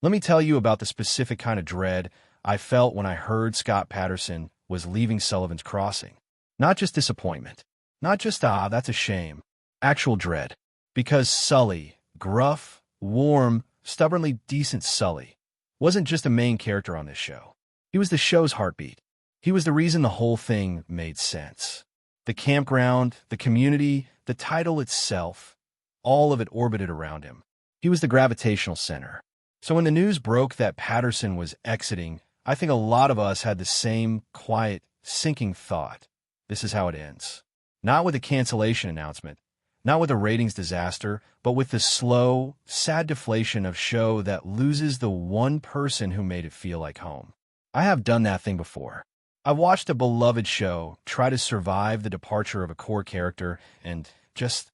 Let me tell you about the specific kind of dread I felt when I heard Scott Patterson was leaving Sullivan's Crossing. Not just disappointment. Not just, that's a shame. Actual dread. Because Sully, gruff, warm, stubbornly decent Sully, wasn't just a main character on this show. He was the show's heartbeat. He was the reason the whole thing made sense. The campground, the community, the title itself, all of it orbited around him. He was the gravitational center. So when the news broke that Patterson was exiting, I think a lot of us had the same quiet, sinking thought. This is how it ends. Not with a cancellation announcement, not with a ratings disaster, but with the slow, sad deflation of show that loses the one person who made it feel like home. I have done that thing before. I've watched a beloved show try to survive the departure of a core character and just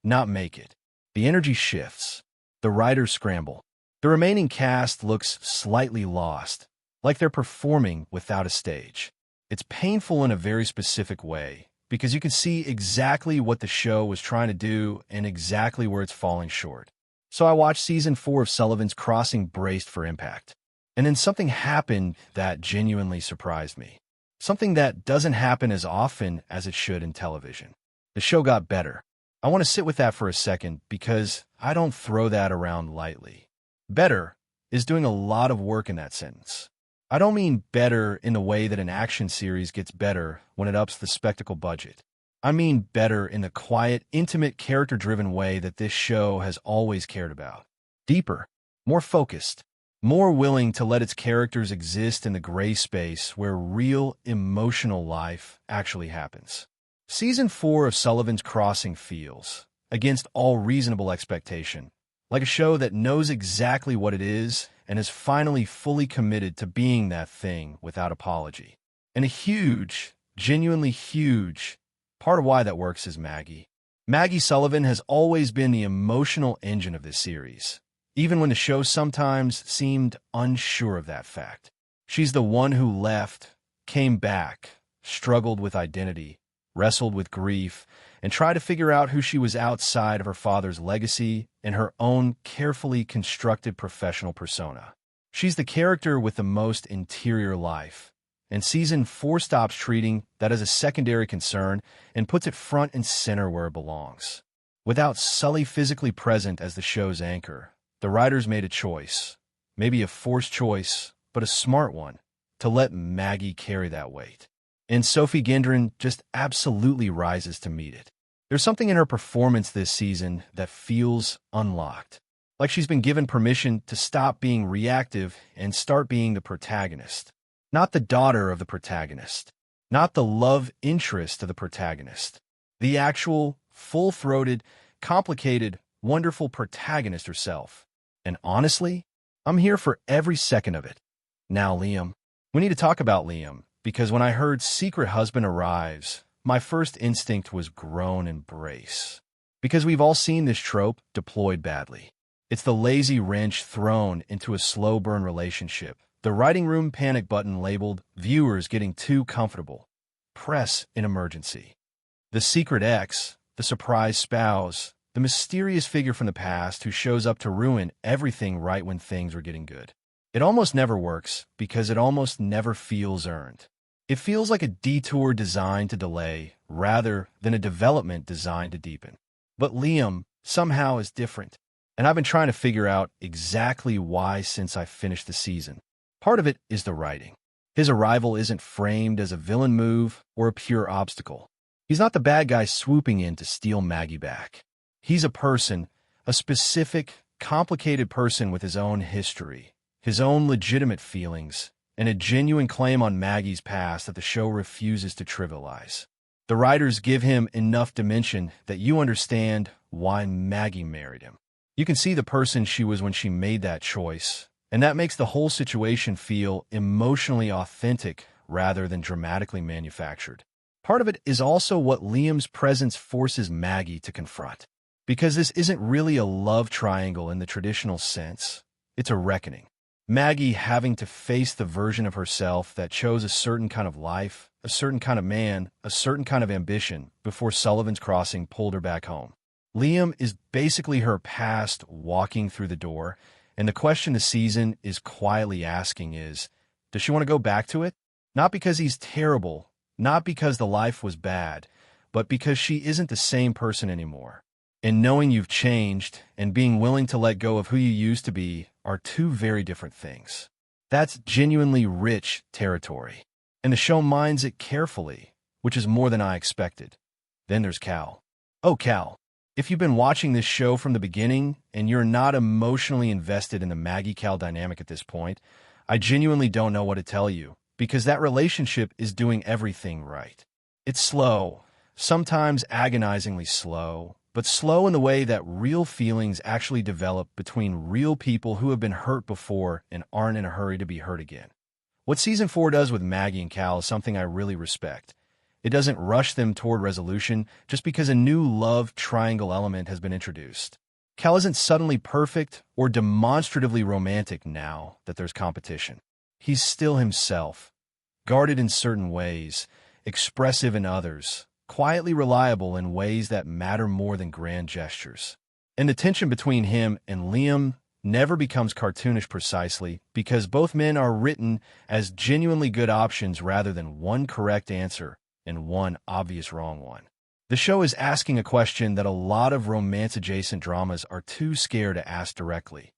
not make it. The energy shifts. The writers scramble. The remaining cast looks slightly lost, like they're performing without a stage. It's painful in a very specific way, because you can see exactly what the show was trying to do and exactly where it's falling short. So I watched season 4 of Sullivan's Crossing braced for impact. And then something happened that genuinely surprised me. Something that doesn't happen as often as it should in television. The show got better. I want to sit with that for a second because I don't throw that around lightly. Better is doing a lot of work in that sentence. I don't mean better in the way that an action series gets better when it ups the spectacle budget. I mean better in the quiet, intimate, character-driven way that this show has always cared about. Deeper, more focused, more willing to let its characters exist in the gray space where real, emotional life actually happens. Season 4 of Sullivan's Crossing feels, against all reasonable expectation, like a show that knows exactly what it is and is finally fully committed to being that thing without apology. And a huge, genuinely huge, part of why that works is Maggie. Maggie Sullivan has always been the emotional engine of this series, even when the show sometimes seemed unsure of that fact. She's the one who left, came back, struggled with identity, wrestled with grief, and tried to figure out who she was outside of her father's legacy and her own carefully constructed professional persona. She's the character with the most interior life, and season 4 stops treating that as a secondary concern and puts it front and center where it belongs. Without Sully physically present as the show's anchor, the writers made a choice, maybe a forced choice, but a smart one, to let Maggie carry that weight. And Sophie Gendron just absolutely rises to meet it. There's something in her performance this season that feels unlocked, like she's been given permission to stop being reactive and start being the protagonist. Not the daughter of the protagonist, not the love interest of the protagonist, the actual, full-throated, complicated, wonderful protagonist herself. And honestly, I'm here for every second of it. Now, Liam. We need to talk about Liam, because when I heard Secret Husband arrives, my first instinct was groan and brace. Because we've all seen this trope deployed badly. It's the lazy wrench thrown into a slow-burn relationship. The writing room panic button labeled viewers getting too comfortable. Press in emergency. The secret ex, the surprise spouse, the mysterious figure from the past who shows up to ruin everything right when things are getting good. It almost never works because it almost never feels earned. It feels like a detour designed to delay rather than a development designed to deepen. But Liam somehow is different, and I've been trying to figure out exactly why since I finished the season. Part of it is the writing. His arrival isn't framed as a villain move or a pure obstacle. He's not the bad guy swooping in to steal Maggie back. He's a person, a specific, complicated person with his own history, his own legitimate feelings, and a genuine claim on Maggie's past that the show refuses to trivialize. The writers give him enough dimension that you understand why Maggie married him. You can see the person she was when she made that choice, and that makes the whole situation feel emotionally authentic rather than dramatically manufactured. Part of it is also what Liam's presence forces Maggie to confront. Because this isn't really a love triangle in the traditional sense, it's a reckoning. Maggie having to face the version of herself that chose a certain kind of life, a certain kind of man, a certain kind of ambition before Sullivan's Crossing pulled her back home. Liam is basically her past walking through the door, And the question the season is quietly asking is, does she want to go back to it? Not because he's terrible, not because the life was bad, but because she isn't the same person anymore. And knowing you've changed and being willing to let go of who you used to be are two very different things. That's genuinely rich territory. And the show mines it carefully, which is more than I expected. Then there's Cal. Oh, Cal. If you've been watching this show from the beginning and you're not emotionally invested in the Maggie-Cal dynamic at this point, I genuinely don't know what to tell you, because that relationship is doing everything right. It's slow, sometimes agonizingly slow, but slow in the way that real feelings actually develop between real people who have been hurt before and aren't in a hurry to be hurt again. What Season 4 does with Maggie and Cal is something I really respect. It doesn't rush them toward resolution just because a new love triangle element has been introduced. Cal isn't suddenly perfect or demonstratively romantic now that there's competition. He's still himself, guarded in certain ways, expressive in others, quietly reliable in ways that matter more than grand gestures. And the tension between him and Liam never becomes cartoonish precisely because both men are written as genuinely good options rather than one correct answer and one obvious wrong one. The show is asking a question that a lot of romance-adjacent dramas are too scared to ask directly.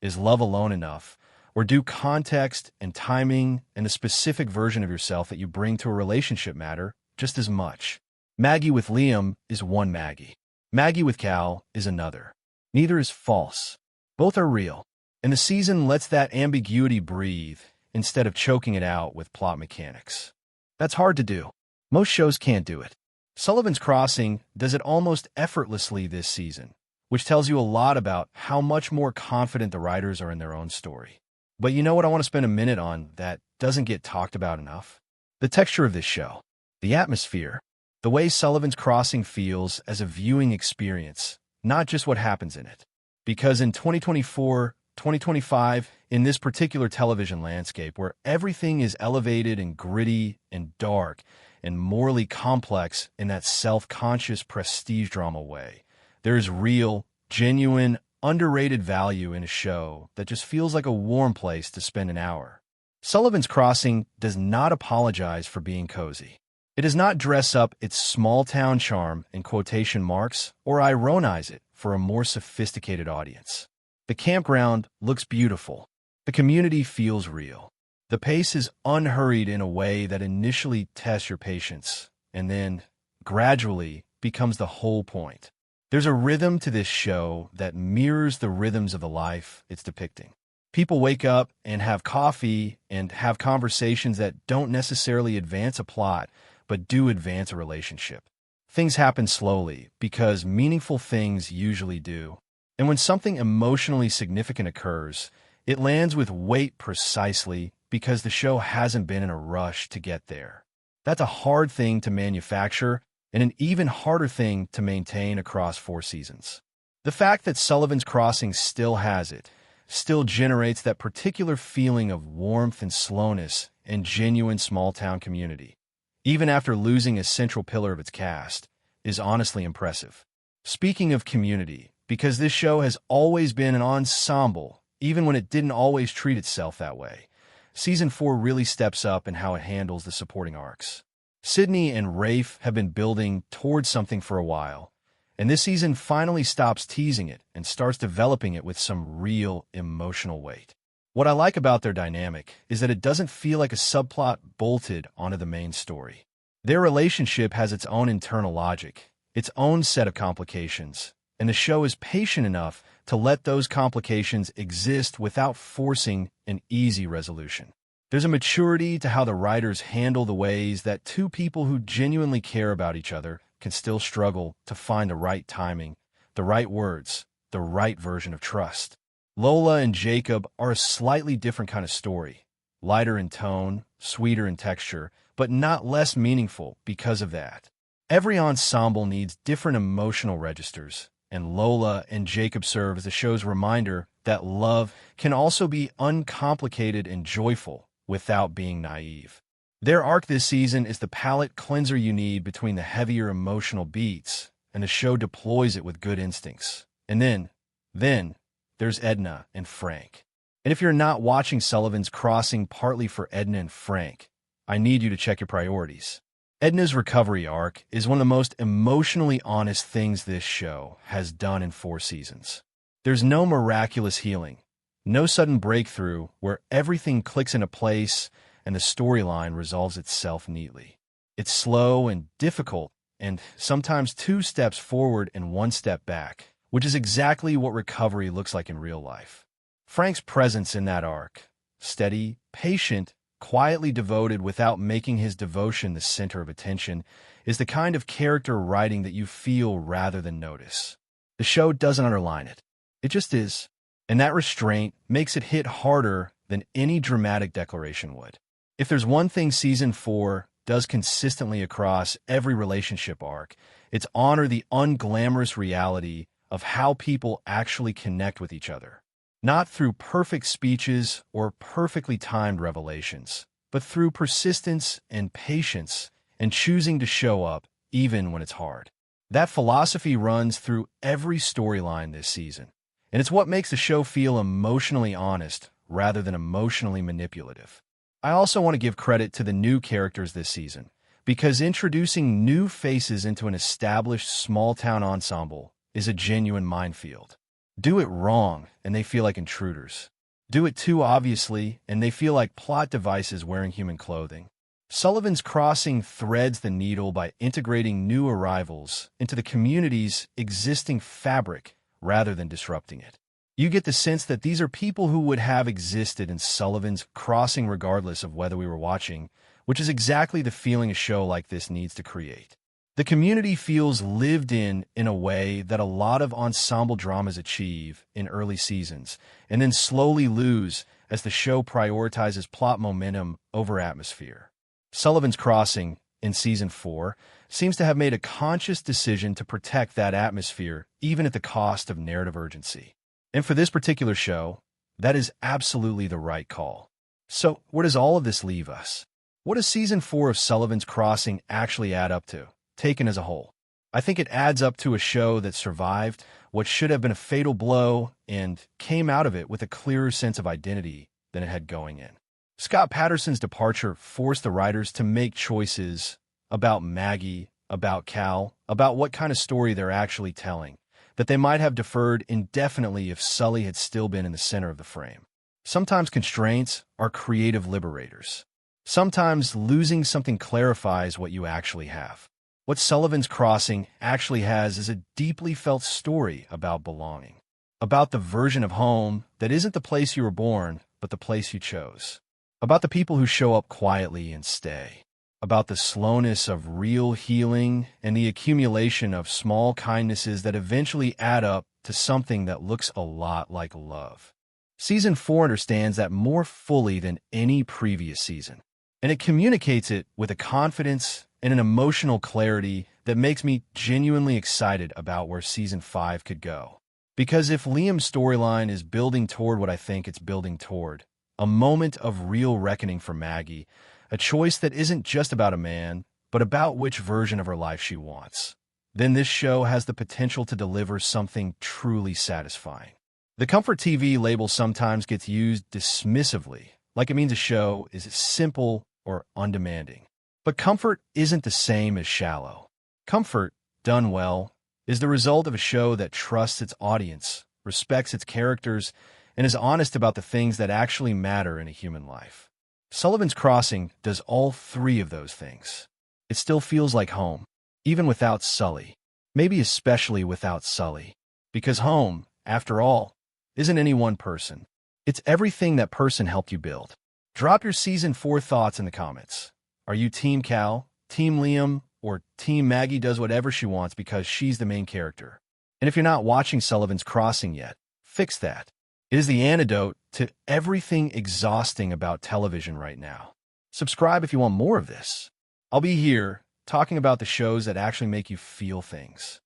Is love alone enough? Or do context and timing and the specific version of yourself that you bring to a relationship matter just as much? Maggie with Liam is one Maggie. Maggie with Cal is another. Neither is false. Both are real. And the season lets that ambiguity breathe instead of choking it out with plot mechanics. That's hard to do. Most shows can't do it. Sullivan's Crossing does it almost effortlessly this season, which tells you a lot about how much more confident the writers are in their own story. But you know what I want to spend a minute on that doesn't get talked about enough? The texture of this show. The atmosphere. The way Sullivan's Crossing feels as a viewing experience, not just what happens in it. Because in 2024, 2025, in this particular television landscape where everything is elevated and gritty and dark and morally complex in that self-conscious prestige drama way, there is real, genuine, underrated value in a show that just feels like a warm place to spend an hour. Sullivan's Crossing does not apologize for being cozy. It does not dress up its small-town charm in quotation marks or ironize it for a more sophisticated audience. The campground looks beautiful. The community feels real. The pace is unhurried in a way that initially tests your patience and then, gradually, becomes the whole point. There's a rhythm to this show that mirrors the rhythms of the life it's depicting. People wake up and have coffee and have conversations that don't necessarily advance a plot, but do advance a relationship. Things happen slowly because meaningful things usually do. And when something emotionally significant occurs, it lands with weight precisely because the show hasn't been in a rush to get there. That's a hard thing to manufacture and an even harder thing to maintain across 4 seasons. The fact that Sullivan's Crossing still has it, still generates that particular feeling of warmth and slowness and genuine small-town community, even after losing a central pillar of its cast, is honestly impressive. Speaking of community, because this show has always been an ensemble, even when it didn't always treat itself that way, Season 4 really steps up in how it handles the supporting arcs. Sydney and Rafe have been building towards something for a while, and this season finally stops teasing it and starts developing it with some real emotional weight. What I like about their dynamic is that it doesn't feel like a subplot bolted onto the main story. Their relationship has its own internal logic, its own set of complications, and the show is patient enough to let those complications exist without forcing an easy resolution. There's a maturity to how the writers handle the ways that two people who genuinely care about each other can still struggle to find the right timing, the right words, the right version of trust. Lola and Jacob are a slightly different kind of story, lighter in tone, sweeter in texture, but not less meaningful because of that. Every ensemble needs different emotional registers, and Lola and Jacob serve as the show's reminder that love can also be uncomplicated and joyful without being naive. Their arc this season is the palate cleanser you need between the heavier emotional beats, and the show deploys it with good instincts. And then, there's Edna and Frank. And if you're not watching Sullivan's Crossing partly for Edna and Frank, I need you to check your priorities. Edna's recovery arc is one of the most emotionally honest things this show has done in 4 seasons. There's no miraculous healing, no sudden breakthrough where everything clicks into place and the storyline resolves itself neatly. It's slow and difficult, and sometimes 2 steps forward and 1 step back, which is exactly what recovery looks like in real life. Frank's presence in that arc, steady, patient, quietly devoted without making his devotion the center of attention, is the kind of character writing that you feel rather than notice. The show doesn't underline it. It just is. And that restraint makes it hit harder than any dramatic declaration would. If there's one thing Season 4 does consistently across every relationship arc, it's honor the unglamorous reality of how people actually connect with each other. Not through perfect speeches or perfectly timed revelations, but through persistence and patience and choosing to show up even when it's hard. That philosophy runs through every storyline this season, and it's what makes the show feel emotionally honest rather than emotionally manipulative. I also want to give credit to the new characters this season, because introducing new faces into an established small-town ensemble is a genuine minefield. Do it wrong, and they feel like intruders. Do it too obviously, and they feel like plot devices wearing human clothing. Sullivan's Crossing threads the needle by integrating new arrivals into the community's existing fabric rather than disrupting it. You get the sense that these are people who would have existed in Sullivan's Crossing regardless of whether we were watching, which is exactly the feeling a show like this needs to create. The community feels lived in a way that a lot of ensemble dramas achieve in early seasons, and then slowly lose as the show prioritizes plot momentum over atmosphere. Sullivan's Crossing, in Season 4, seems to have made a conscious decision to protect that atmosphere, even at the cost of narrative urgency. And for this particular show, that is absolutely the right call. So, where does all of this leave us? What does Season 4 of Sullivan's Crossing actually add up to, taken as a whole? I think it adds up to a show that survived what should have been a fatal blow and came out of it with a clearer sense of identity than it had going in. Scott Patterson's departure forced the writers to make choices about Maggie, about Cal, about what kind of story they're actually telling, that they might have deferred indefinitely if Sully had still been in the center of the frame. Sometimes constraints are creative liberators. Sometimes losing something clarifies what you actually have. What Sullivan's Crossing actually has is a deeply felt story about belonging, about the version of home that isn't the place you were born, but the place you chose, about the people who show up quietly and stay, about the slowness of real healing and the accumulation of small kindnesses that eventually add up to something that looks a lot like love. Season 4 understands that more fully than any previous season, and it communicates it with a confidence and an emotional clarity that makes me genuinely excited about where Season 5 could go. Because if Liam's storyline is building toward what I think it's building toward, a moment of real reckoning for Maggie, a choice that isn't just about a man, but about which version of her life she wants, then this show has the potential to deliver something truly satisfying. The comfort TV label sometimes gets used dismissively, like it means a show is simple or undemanding. But comfort isn't the same as shallow. Comfort, done well, is the result of a show that trusts its audience, respects its characters, and is honest about the things that actually matter in a human life. Sullivan's Crossing does all 3 of those things. It still feels like home, even without Sully, maybe especially without Sully, because home, after all, isn't any one person. It's everything that person helped you build. Drop your Season 4 thoughts in the comments. Are you Team Cal, Team Liam, or Team Maggie does whatever she wants because she's the main character? And if you're not watching Sullivan's Crossing yet, fix that. It is the antidote to everything exhausting about television right now. Subscribe if you want more of this. I'll be here talking about the shows that actually make you feel things.